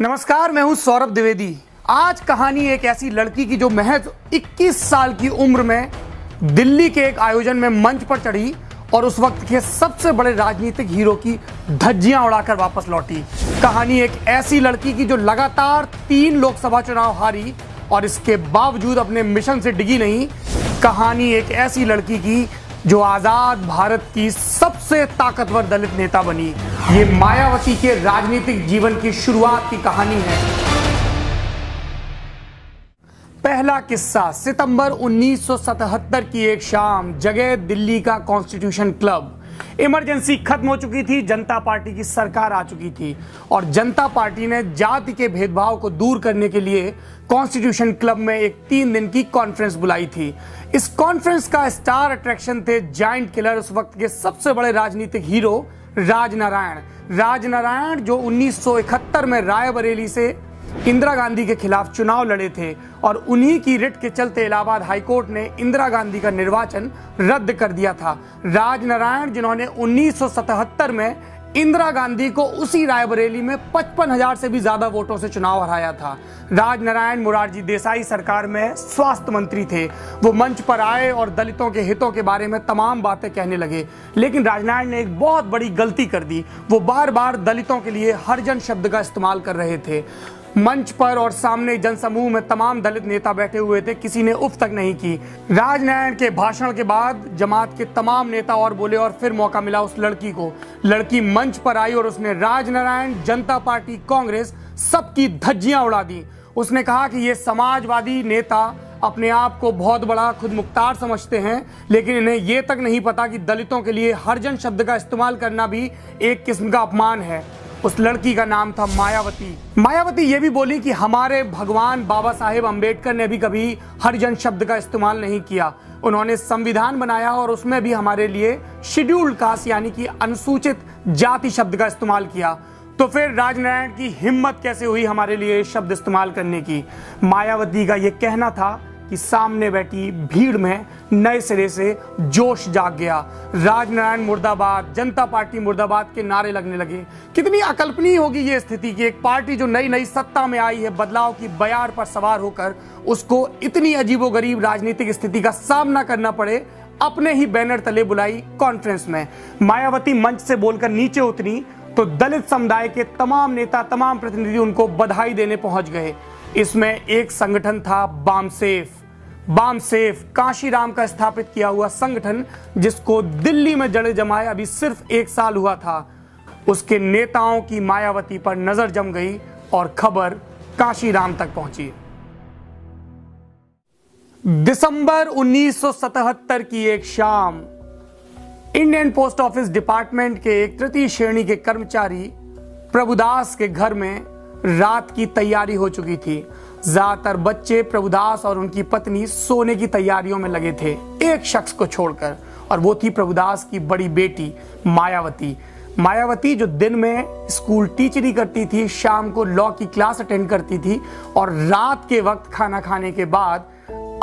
नमस्कार, मैं हूं सौरभ द्विवेदी। आज कहानी एक ऐसी लड़की की जो महज 21 साल की उम्र में दिल्ली के एक आयोजन में मंच पर चढ़ी और उस वक्त के सबसे बड़े राजनीतिक हीरो की धज्जियां उड़ाकर वापस लौटी। कहानी एक ऐसी लड़की की जो लगातार 3 लोकसभा चुनाव हारी और इसके बावजूद अपने मिशन से डिगी नहीं। कहानी एक ऐसी लड़की की जो आजाद भारत की सबसे ताकतवर दलित नेता बनी। ये मायावती के राजनीतिक जीवन की शुरुआत की कहानी है। पहला किस्सा, सितंबर 1977 की एक शाम, जगह दिल्ली का कॉन्स्टिट्यूशन क्लब। इमरजेंसी खत्म हो चुकी थी, जनता पार्टी की सरकार आ चुकी थी और जनता पार्टी ने जाति के भेदभाव को दूर करने के लिए कॉन्स्टिट्यूशन क्लब में एक 3 दिन की कॉन्फ्रेंस बुलाई थी। इस कॉन्फ्रेंस का स्टार अट्रैक्शन थे जायंट किलर, उस वक्त के सबसे बड़े राजनीतिक हीरो राजनारायण, जो 1971 में रायबरेली से इंदिरा गांधी के खिलाफ चुनाव लड़े थे और उन्हीं की रिट के चलते इलाहाबाद हाईकोर्ट ने इंदिरा गांधी का निर्वाचन रद्द कर दिया था। राजनारायण, जिन्होंने 1977 में इंदिरा गांधी को उसी रायबरेली में 55,000 से भी ज्यादा वोटों से चुनाव हराया था। राजनारायण मोरारजी देसाई सरकार में स्वास्थ्य मंत्री थे। वो मंच पर आए और दलितों के हितों के बारे में तमाम बातें कहने लगे, लेकिन राजनारायण ने एक बहुत बड़ी गलती कर दी। वो बार बार दलितों के लिए हरिजन शब्द का इस्तेमाल कर रहे थे। मंच पर और सामने जनसमूह में तमाम दलित नेता बैठे हुए थे, किसी ने उफ तक नहीं की। राजनारायण के भाषण के बाद जमात के तमाम नेता और बोले और फिर मौका मिला उस लड़की को। लड़की मंच पर आई और उसने राजनारायण, जनता पार्टी, कांग्रेस सबकी धज्जियां उड़ा दी। उसने कहा कि ये समाजवादी नेता अपने आप को बहुत बड़ा खुद मुख्तार समझते हैं, लेकिन इन्हें ये तक नहीं पता कि दलितों के लिए हरिजन शब्द का इस्तेमाल करना भी एक किस्म का अपमान है। उस लड़की का नाम था मायावती ये भी बोली कि हमारे भगवान बाबा साहेब अम्बेडकर ने भी कभी हरिजन शब्द का इस्तेमाल नहीं किया। उन्होंने संविधान बनाया और उसमें भी हमारे लिए शेड्यूल्ड कास्ट यानी कि अनुसूचित जाति शब्द का इस्तेमाल किया। तो फिर राजनारायण की हिम्मत कैसे हुई हमारे लिए शब्द इस्तेमाल करने की। मायावती का यह कहना था कि सामने बैठी भीड़ में नए सिरे से जोश जाग गया। राजनारायण मुर्दाबाद, जनता पार्टी मुर्दाबाद के नारे लगने लगे। कितनी अकल्पनीय होगी ये स्थिति कि एक पार्टी जो नई नई सत्ता में आई है, बदलाव की बयार पर सवार होकर उसको इतनी अजीबोगरीब राजनीतिक स्थिति का सामना करना पड़े। अपने ही बैनर तले बुलाई कॉन्फ्रेंस में मायावती मंच से बोलकर नीचे उतरी तो दलित समुदाय के तमाम नेता, तमाम प्रतिनिधि उनको बधाई देने पहुंच गए। इसमें एक संगठन था बामसेफ, काशीराम का स्थापित किया हुआ संगठन, जिसको दिल्ली में जड़ें जमाए अभी सिर्फ 1 साल हुआ था। उसके नेताओं की मायावती पर नजर जम गई और खबर काशीराम तक पहुंची। दिसंबर 1977 की एक शाम, इंडियन पोस्ट ऑफिस डिपार्टमेंट के एक तृतीय श्रेणी के कर्मचारी प्रभुदास के घर में रात की तैयारी हो चुकी थी। ज्यादातर बच्चे प्रभुदास और उनकी पत्नी सोने की तैयारियों में लगे थे, एक शख्स को छोड़कर, और वो थी प्रभुदास की बड़ी बेटी मायावती, जो दिन में स्कूल टीचरी करती थी, शाम को लॉ की क्लास अटेंड करती थी और रात के वक्त खाना खाने के बाद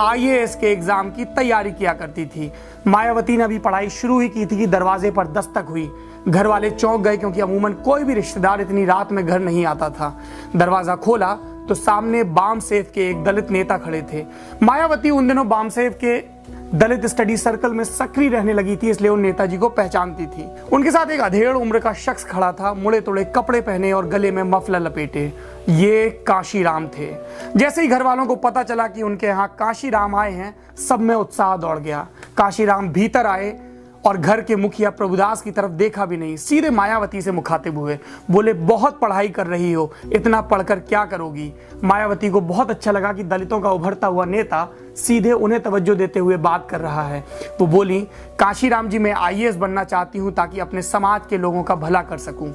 IAS के एग्जाम की तैयारी किया करती थी। मायावती ने अभी पढ़ाई शुरू ही की थी कि दरवाजे पर दस्तक हुई। घर वाले चौंक गए क्योंकि अमूमन कोई भी रिश्तेदार इतनी रात में घर नहीं आता था। दरवाजा खोला तो सामने बामसेफ के एक दलित नेता खड़े थे। मायावती उन दिनों बामसेफ के दलित स्टडी सर्कल में सक्रिय रहने लगी थी, इसलिए उन नेताजी को पहचानती थी। उनके साथ एक अधेड़ उम्र का शख्स खड़ा था, मुड़े तोड़े कपड़े पहने और गले में मफलर लपेटे। ये काशीराम थे। जैसे ही घर वालों को पता चला कि उनके यहाँ काशीराम आए हैं, सब में उत्साह दौड़ गया। काशीराम भीतर आए और घर के मुखिया प्रभुदास की तरफ देखा भी नहीं, सीधे मायावती से मुखातिब हुए। बोले, बहुत पढ़ाई कर रही हो, इतना पढ़कर क्या करोगी। मायावती को बहुत अच्छा लगा कि दलितों का उभरता हुआ नेता सीधे उन्हें तवज्जो देते हुए बात कर रहा है। वो बोली, काशीराम जी, मैं IAS बनना चाहती हूँ ताकि अपने समाज के लोगों का भला कर सकूं।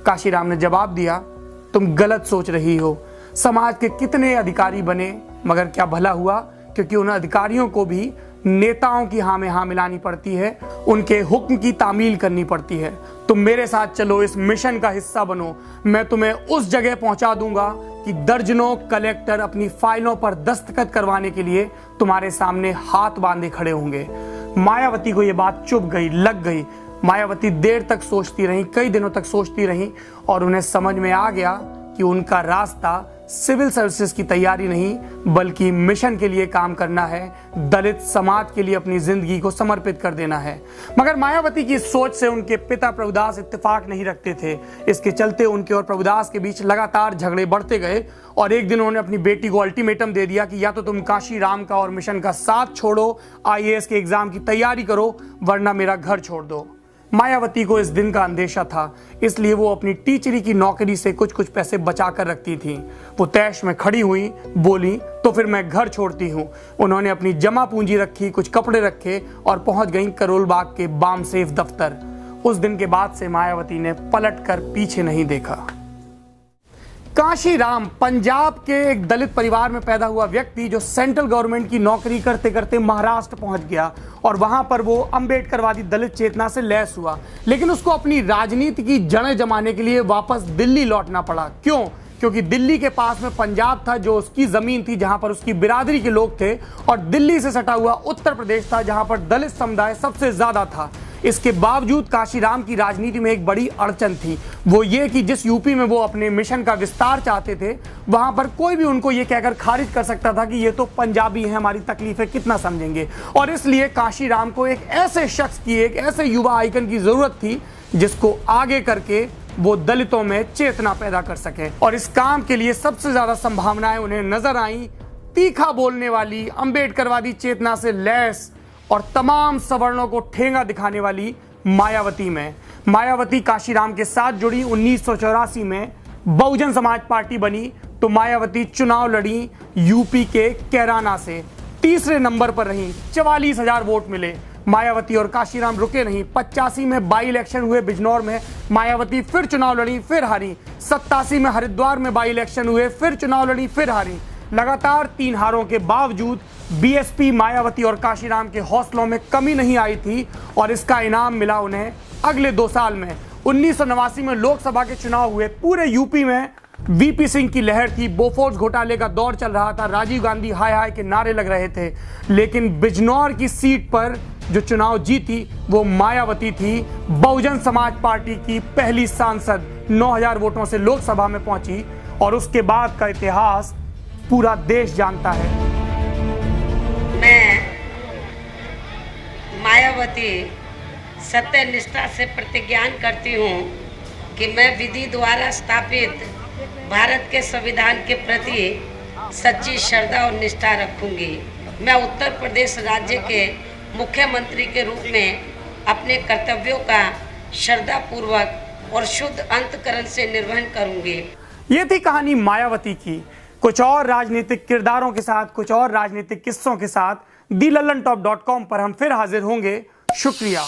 काशीराम ने जवाब दिया, तुम गलत सोच रही हो। समाज के कितने अधिकारी बने मगर क्या भला हुआ, क्योंकि उन अधिकारियों को भी नेताओं की हाँ में हाँ मिलानी पड़ती है, उनके हुक्म की तामील करनी पड़ती है। तुम मेरे साथ चलो, इस मिशन का हिस्सा बनो। मैं तुम्हें उस जगह पहुंचा दूंगा कि दर्जनों कलेक्टर अपनी फाइलों पर दस्तखत करवाने के लिए तुम्हारे सामने हाथ बांधे खड़े होंगे। मायावती को यह बात चुभ गई, लग गई। मायावती देर तक सोचती रही, कई दिनों तक सोचती रही और उन्हें समझ में आ गया कि कि उनका रास्ता सिविल सर्विसेज की तैयारी नहीं बल्कि मिशन के लिए काम करना है, दलित समाज के लिए अपनी जिंदगी को समर्पित कर देना है। मगर मायावती की इस सोच से उनके पिता प्रभुदास इत्तेफाक नहीं रखते थे। इसके चलते उनके और प्रभुदास के बीच लगातार झगड़े बढ़ते गए और एक दिन उन्होंने अपनी बेटी को अल्टीमेटम दे दिया कि या तो तुम काशी राम का और मिशन का साथ छोड़ो, IAS के एग्जाम की तैयारी करो, वरना मेरा घर छोड़ दो। मायावती को इस दिन का अंदेशा था, इसलिए वो अपनी टीचरी की नौकरी से कुछ कुछ पैसे बचा कर रखती थी। वो तैश में खड़ी हुई, बोली तो फिर मैं घर छोड़ती हूँ। उन्होंने अपनी जमा पूंजी रखी, कुछ कपड़े रखे और पहुंच गई करोल बाग के बामसेफ दफ्तर। उस दिन के बाद से मायावती ने पलट कर पीछे नहीं देखा। काशी राम पंजाब के एक दलित परिवार में पैदा हुआ व्यक्ति जो सेंट्रल गवर्नमेंट की नौकरी करते करते महाराष्ट्र पहुंच गया और वहां पर वो अंबेडकरवादी दलित चेतना से लैस हुआ, लेकिन उसको अपनी राजनीति की जड़ें जमाने के लिए वापस दिल्ली लौटना पड़ा। क्यों? क्योंकि दिल्ली के पास में पंजाब था जो उसकी जमीन थी, जहां पर उसकी बिरादरी के लोग थे, और दिल्ली से सटा हुआ उत्तर प्रदेश था जहां पर दलित समुदाय सबसे ज्यादा था। इसके बावजूद काशीराम की राजनीति में एक बड़ी अड़चन थी, वो ये कि जिस यूपी में वो अपने मिशन का विस्तार चाहते थे, वहां पर कोई भी उनको ये कहकर खारिज कर सकता था कि ये तो पंजाबी हैं, हमारी तकलीफें कितना समझेंगे। और इसलिए काशीराम को एक ऐसे शख्स की, एक ऐसे युवा आइकन की जरूरत थी जिसको आगे करके वो दलितों में चेतना पैदा कर सके। और इस काम के लिए सबसे ज्यादा संभावनाएं उन्हें नजर आई तीखा बोलने वाली, अंबेडकरवादी चेतना से लैस और तमाम सवर्णों को ठेंगा दिखाने वाली मायावती में। मायावती काशीराम के साथ जुड़ी, 1984 में बहुजन समाज पार्टी बनी तो मायावती चुनाव लड़ी यूपी के कैराना से, तीसरे नंबर पर रही, 44,000 वोट मिले। मायावती और काशीराम रुके नहीं, 85 में बाई इलेक्शन हुए बिजनौर में, मायावती फिर चुनाव लड़ी, फिर हारी। 87 में हरिद्वार में बाई इलेक्शन हुए, फिर चुनाव लड़ी, फिर हारी। लगातार 3 हारों के बावजूद बीएसपी, मायावती और काशीराम के हौसलों में कमी नहीं आई थी और इसका इनाम मिला उन्हें अगले 2 साल में। 1989 में लोकसभा के चुनाव हुए, पूरे यूपी में वीपी सिंह की लहर थी, बोफोर्स घोटाले का दौर चल रहा था, राजीव गांधी हाय हाय के नारे लग रहे थे। लेकिन बिजनौर की सीट पर जो चुनाव जीती वो मायावती थी, बहुजन समाज पार्टी की पहली सांसद, 9,000 वोटों से लोकसभा में पहुंची और उसके बाद का इतिहास पूरा देश जानता है। मैं मायावती सत्य निष्ठा से प्रतिज्ञान करती हूँ कि मैं विधि द्वारा स्थापित भारत के संविधान के प्रति सच्ची श्रद्धा और निष्ठा रखूंगी। मैं उत्तर प्रदेश राज्य के मुख्यमंत्री के रूप में अपने कर्तव्यों का श्रद्धापूर्वक और शुद्ध अंतःकरण से निर्वहन करूंगी। ये थी कहानी मायावती की। कुछ और राजनीतिक किरदारों के साथ, कुछ और राजनीतिक किस्सों के साथ thelalantop.com पर हम फिर हाजिर होंगे। शुक्रिया।